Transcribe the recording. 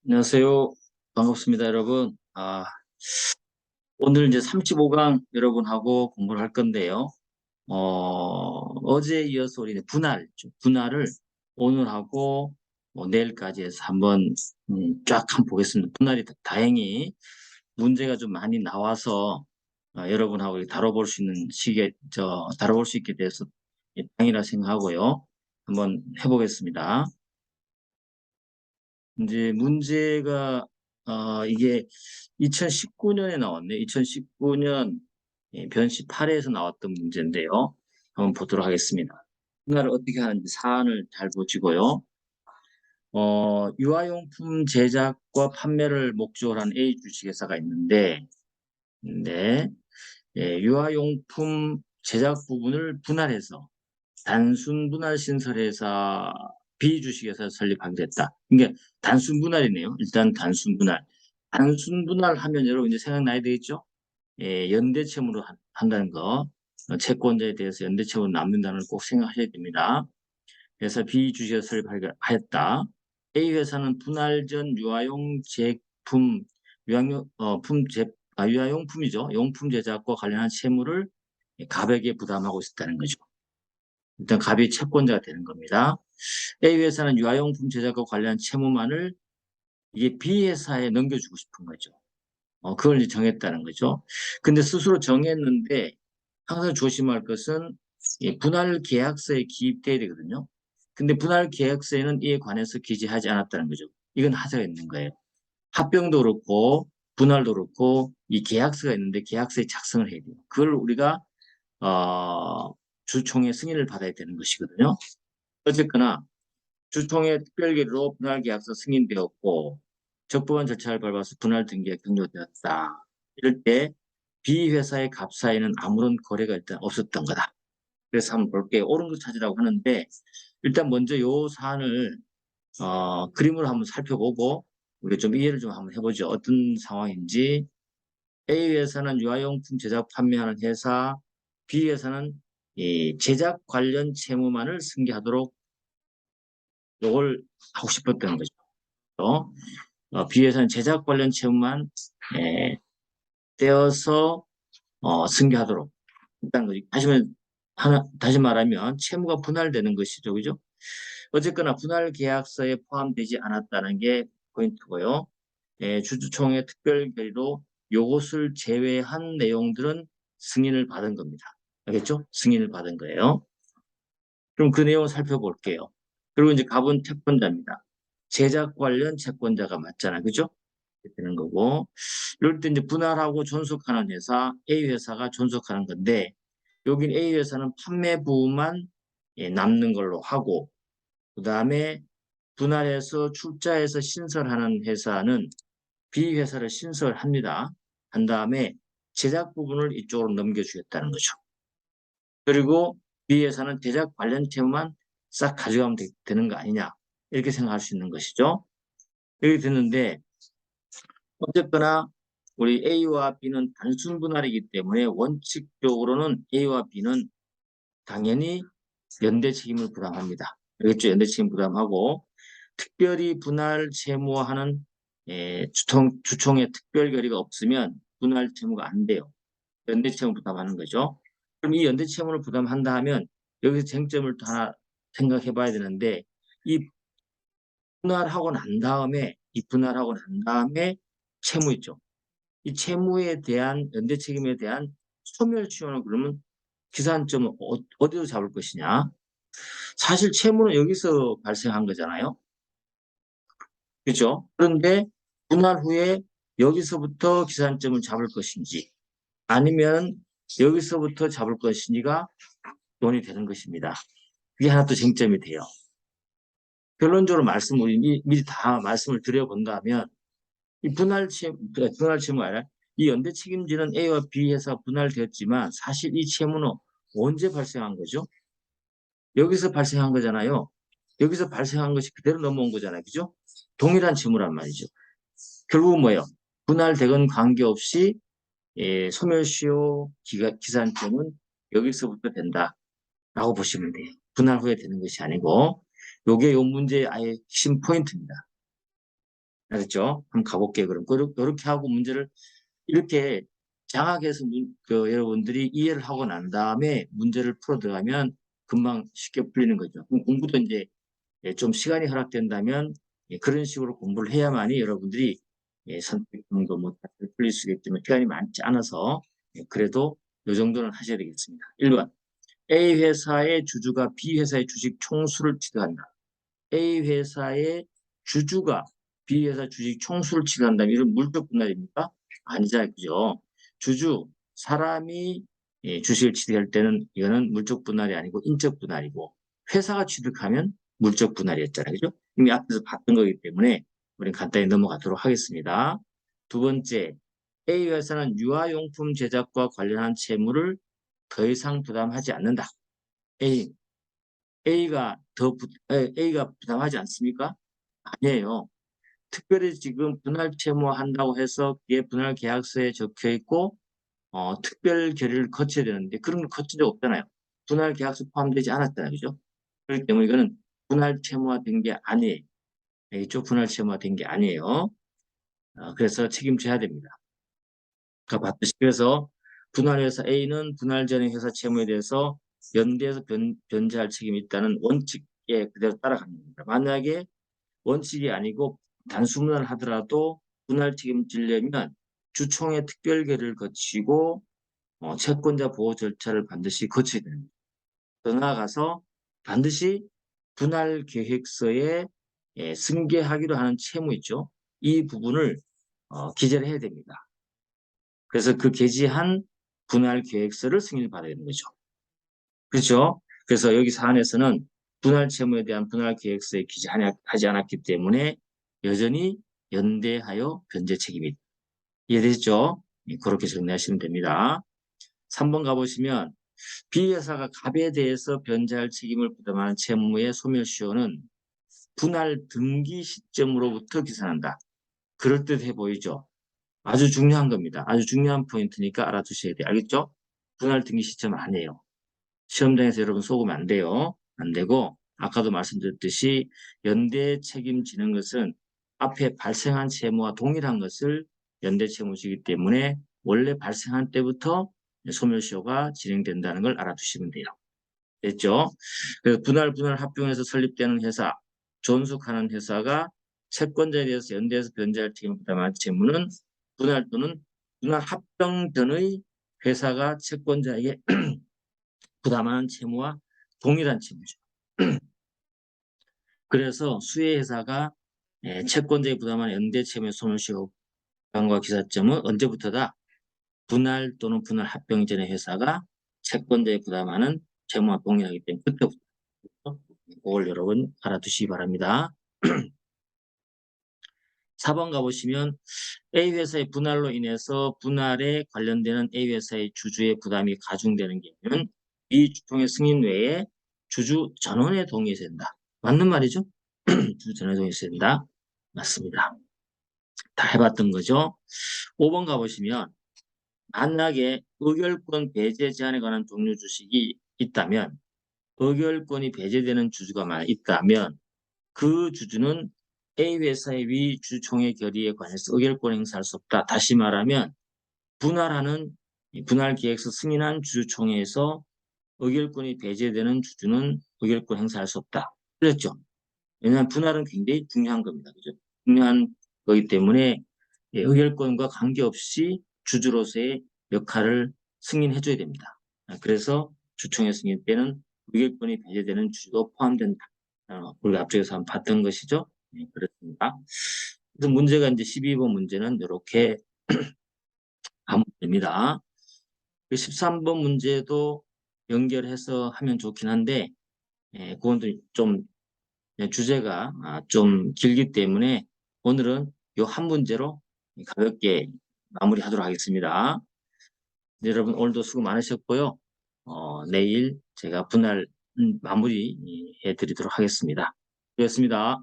안녕하세요. 반갑습니다, 여러분. 오늘 이제 35강 여러분하고 공부를 할 건데요. 어제에 이어서 우리 분할을 오늘하고 내일까지 해서 한번 쫙 한번 보겠습니다. 분할이 다행히 문제가 좀 많이 나와서 여러분하고 다뤄볼 수 있는 다뤄볼 수 있게 돼서 다행이라 생각하고요. 한번 해보겠습니다. 이제 문제가 이게 2019년에 나왔네. 2019년 변시 8에서 나왔던 문제인데요. 한번 보도록 하겠습니다. 분할을 어떻게 하는지 사안을 잘 보시고요. 유아용품 제작과 판매를 목적으로 한 A 주식회사가 있는데, 유아용품 제작 부분을 분할해서 단순 분할 신설회사 B 주식회사 설립하게 됐다. 이게 단순 분할이네요. 일단 단순 분할. 단순 분할 하면 여러분 이제 생각나야 되겠죠? 연대채무로 한다는 거. 채권자에 대해서 연대채무로 남는다는 걸 꼭 생각하셔야 됩니다. 그래서 B 주식회사 설립하였다. A 회사는 분할 전 유아용 제품, 유아용품이죠. 용품 제작과 관련한 채무를 가백에 부담하고 있었다는 거죠. 일단 갑이 채권자가 되는 겁니다. A 회사는 유아용품 제작과 관련한 채무만을 이게 B 회사에 넘겨주고 싶은 거죠. 그걸 이제 정했다는 거죠. 근데 스스로 정했는데 항상 조심할 것은 분할 계약서에 기입돼야 되거든요. 근데 분할 계약서에는 이에 관해서 기재하지 않았다는 거죠. 이건 하자가 있는 거예요. 합병도 그렇고 분할도 그렇고 이 계약서가 있는데 계약서에 작성을 해야 돼요. 그걸 우리가 주총의 승인을 받아야 되는 것이거든요. 어쨌거나 주총의 특별계로 분할계약서 승인되었고 적법한 절차를 밟아서 분할 등기가 경료되었다. 이럴 때 B 회사의 갑 사이에는 아무런 거래가 일단 없었던 거다. 그래서 한번 볼게요. 옳은 거 찾으라고 하는데 일단 먼저 이 사안을 그림으로 한번 살펴보고 우리 좀 이해를 좀 한번 해보죠. 어떤 상황인지 A 회사는 유아용품 제작 판매하는 회사, B 회사는 이 제작 관련 채무만을 승계하도록 요걸 하고 싶었던 거죠. B 회사는 제작 관련 채무만 떼어서 승계하도록 했다는 거죠. 다시 말하면 채무가 분할되는 것이죠, 그죠? 어쨌거나 분할 계약서에 포함되지 않았다는 게 포인트고요. 주주총회 특별 결의로 요것을 제외한 내용들은 승인을 받은 겁니다. 알겠죠? 승인을 받은 거예요. 그럼 그 내용을 살펴볼게요. 그리고 이제 갑은 채권자입니다. 제작 관련 채권자가 맞잖아요. 그죠? 되는 거고. 이럴 때 이제 분할하고 존속하는 회사, A 회사가 존속하는 건데, 여긴 A 회사는 판매 부분만 남는 걸로 하고, 그 다음에 분할해서 출자해서 신설하는 회사는 B 회사를 신설합니다. 한 다음에 제작 부분을 이쪽으로 넘겨주겠다는 거죠. 그리고 B 회사는 제작 관련 채무만 싹 가져가면 되는 거 아니냐. 이렇게 생각할 수 있는 것이죠. 이렇게 됐는데 어쨌거나 우리 A와 B는 단순 분할이기 때문에 원칙적으로는 A와 B는 당연히 연대 책임을 부담합니다. 알겠죠? 연대 책임 부담하고 특별히 분할 채무화하는 주총의 특별 결의가 없으면 분할 채무가 안 돼요. 연대 채무 부담하는 거죠. 그럼 이 연대 채무를 부담한다 하면 여기서 쟁점을 또 하나 생각해 봐야 되는데 이 분할하고 난 다음에 채무 있죠. 이 채무에 대한 연대 책임에 대한 소멸 지원을 그러면 기산점을 어디로 잡을 것이냐? 사실 채무는 여기서 발생한 거잖아요. 그죠? 그런데 분할 후에 여기서부터 기산점을 잡을 것인지 아니면 여기서부터 잡을 것인지가 논의되는 것입니다. 그게 하나 또 쟁점이 돼요. 결론적으로 우리 미리 다 말씀을 드려본다면 이 분할 채무 아니라 이 연대 책임지는 A와 B 회사 분할되었지만 사실 이 채무는 언제 발생한 거죠? 여기서 발생한 거잖아요. 여기서 발생한 것이 그대로 넘어온 거잖아요. 그죠? 동일한 채무란 말이죠. 결국은 뭐예요? 분할되건 관계없이 소멸시효 기산점은 여기서부터 된다라고 보시면 돼요. 분할 후에 되는 것이 아니고 요게 요 문제의 아예 핵심 포인트입니다. 알겠죠? 한번 가볼게요. 그럼 그렇게 하고 문제를 이렇게 장학해서 여러분들이 이해를 하고 난 다음에 문제를 풀어 들어가면 금방 쉽게 풀리는 거죠. 그럼 공부도 이제 좀 시간이 허락된다면 그런 식으로 공부를 해야만이 여러분들이 선택도 뭐 잘 풀릴 수 있겠지만 시간이 많지 않아서 그래도 이 정도는 하셔야 되겠습니다. 1번. A 회사의 주주가 B 회사의 주식 총수를 취득한다. A 회사의 주주가 B 회사 주식 총수를 취득한다면 이런 물적 분할입니까? 아니잖아요. 그죠? 주주, 사람이 주식을 취득할 때는 이거는 물적 분할이 아니고 인적 분할이고 회사가 취득하면 물적 분할이었잖아요. 그죠? 이미 앞에서 봤던 거기 때문에 우리는 간단히 넘어가도록 하겠습니다. 두 번째, A 회사는 유아용품 제작과 관련한 채무를 더 이상 부담하지 않는다. A, A가 부담하지 않습니까? 아니에요. 특별히 지금 분할 채무한다고 해서 그게 분할 계약서에 적혀 있고 특별 결의를 거쳐야 되는데 그런 걸 거친 적 없잖아요. 분할 계약서 포함되지 않았잖아요. 그죠? 그렇기 때문에 이거는 분할 채무화된 게 아니에요. 이쪽 분할 채무화된 게 아니에요. 그래서 책임져야 됩니다. 아까 봤듯이 그래서 분할회사 A는 분할 전의 회사 채무에 대해서 연대해서 변제할 책임이 있다는 원칙에 그대로 따라가는 겁니다. 만약에 원칙이 아니고 단순분할 하더라도 분할 책임지려면 주총의 특별 결의를 거치고 채권자 보호 절차를 반드시 거쳐야 됩니다. 더 나아가서 반드시 분할 계획서에 승계하기로 하는 채무 있죠. 이 부분을 기재를 해야 됩니다. 그래서 그 게시한 분할 계획서를 승인을 받아야 되는 거죠. 그렇죠? 그래서 여기 사안에서는 분할 채무에 대한 분할 계획서에 기재하지 않았기 때문에 여전히 연대하여 변제 책임이 이해되시죠? 그렇게 정리하시면 됩니다. 3번 가보시면 B회사가 갑에 대해서 변제할 책임을 부담하는 채무의 소멸시효는 분할 등기 시점으로부터 계산한다. 그럴듯해 보이죠? 아주 중요한 겁니다. 아주 중요한 포인트니까 알아두셔야 돼요. 알겠죠? 분할 등기 시점은 아니에요. 시험장에서 여러분 속으면 안 돼요. 안 되고 아까도 말씀드렸듯이 연대 책임지는 것은 앞에 발생한 채무와 동일한 것을 연대 채무지기 때문에 원래 발생한 때부터 소멸시효가 진행된다는 걸 알아두시면 돼요. 됐죠? 그래서 분할 합병해서 설립되는 회사, 존속하는 회사가 채권자에 대해서 연대해서 변제할 책임을 부담할 채무는 분할 또는 분할 합병 전의 회사가 채권자에게 부담하는 채무와 동일한 채무죠. 그래서 수혜회사가 채권자에 부담하는 연대 채무의 소멸시효 부담과 기사점은 언제부터다? 분할 또는 분할 합병 전의 회사가 채권자에 부담하는 채무와 동일하기 때문에 그때부터 그걸 여러분 알아두시기 바랍니다. 4번 가보시면 A회사의 분할로 인해서 분할에 관련되는 A회사의 주주의 부담이 가중되는 경우는 이 주총의 승인 외에 주주 전원의 동의에 된다. 맞는 말이죠? 주주 전원의 동의에 된다. 맞습니다. 다 해봤던 거죠. 5번 가보시면 만약에 의결권 배제 제한에 관한 종료 주식이 있다면 의결권이 배제되는 주주가 있다면 그 주주는 A 회사의 위 주총회 결의에 관해서 의결권 행사할 수 없다. 다시 말하면 분할 계획서 승인한 주주총회에서 의결권이 배제되는 주주는 의결권 행사할 수 없다. 그랬죠? 왜냐하면 분할은 굉장히 중요한 겁니다. 그죠? 중요한 거기 때문에 의결권과 관계없이 주주로서의 역할을 승인해줘야 됩니다. 그래서 주총회 승인 때는 의결권이 배제되는 주주도 포함된다. 우리가 앞쪽에서 한번 봤던 것이죠. 네, 그렇습니다. 그래서 문제가 이제 12번 문제는 이렇게 하면 됩니다. 13번 문제도 연결해서 하면 좋긴 한데, 그건 좀 주제가 좀 길기 때문에 오늘은 이 한 문제로 가볍게 마무리하도록 하겠습니다. 여러분 오늘도 수고 많으셨고요. 내일 제가 분할 마무리 해드리도록 하겠습니다. 수고하셨습니다.